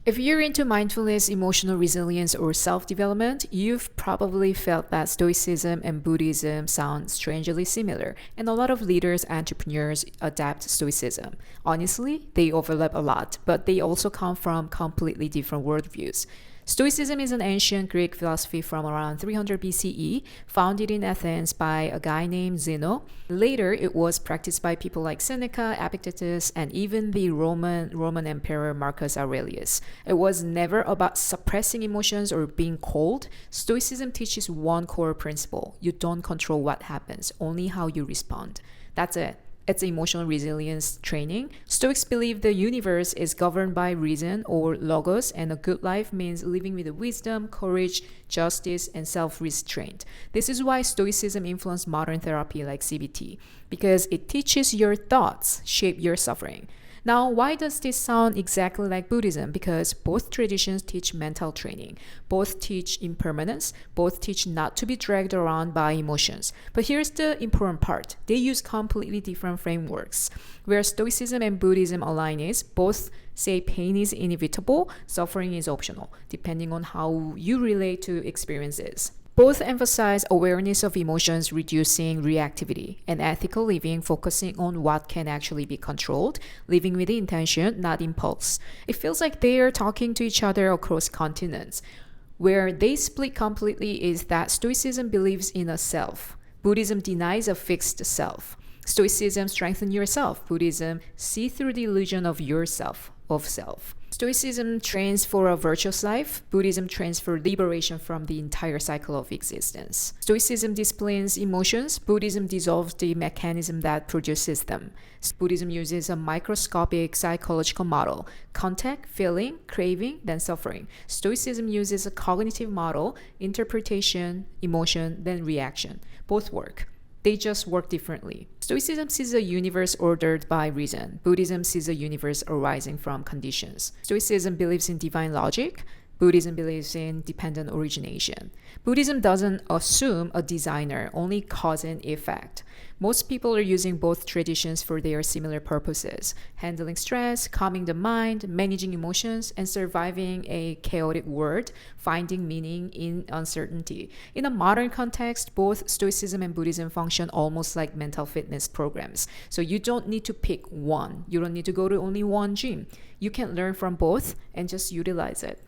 If you're into mindfulness, emotional resilience, or self development, you've probably felt that Stoicism and Buddhism sound strangely similar, and a lot of leaders, entrepreneurs adapt Stoicism. Honestly, they overlap a lot, but they also come from completely different worldviews. Stoicism is an ancient Greek philosophy from around 300 BCE, founded in Athens by a guy named Zeno. Later, it was practiced by people like Seneca, Epictetus, and even the Roman Emperor Marcus Aurelius. It was never about suppressing emotions or being cold. Stoicism teaches one core principle: you don't control what happens, only how you respond. That's it. It's emotional resilience training. Stoics believe the universe is governed by reason or logos, and a good life means living with wisdom, courage, justice, and self restraint. This is why Stoicism influenced modern therapy like CBT, because it teaches your thoughts shape your suffering. Now, why does this sound exactly like Buddhism? Because both traditions teach mental training, both teach impermanence, both teach not to be dragged around by emotions. But here's the important part: they use completely different frameworks. Where Stoicism and Buddhism align is both say pain is inevitable, suffering is optional, depending on how you relate to experiences. Both emphasize awareness of emotions, reducing reactivity, and ethical living, focusing on what can actually be controlled, living with intention, not impulse. It feels like they are talking to each other across continents. Where they split completely is that Stoicism believes in a self, Buddhism denies a fixed self. Stoicism strengthens yourself, Buddhism sees through the illusion of yourself, of self. Stoicism trains for a virtuous life. Buddhism trains for liberation from the entire cycle of existence. Stoicism disciplines emotions. Buddhism dissolves the mechanism that produces them. Buddhism uses a microscopic psychological model: contact, feeling, craving, then suffering. Stoicism uses a cognitive model: interpretation, emotion, then reaction. Both work. They just work differently. Stoicism sees a universe ordered by reason. Buddhism sees a universe arising from conditions. Stoicism believes in divine logic. Buddhism believes in dependent origination. Buddhism doesn't assume a designer, only cause and effect. Most people are using both traditions for their similar purposes: handling stress, calming the mind, managing emotions, and surviving a chaotic world, finding meaning in uncertainty. In a modern context, both Stoicism and Buddhism function almost like mental fitness programs. So you don't need to pick one. You don't need to go to only one gym. You can learn from both and just utilize it.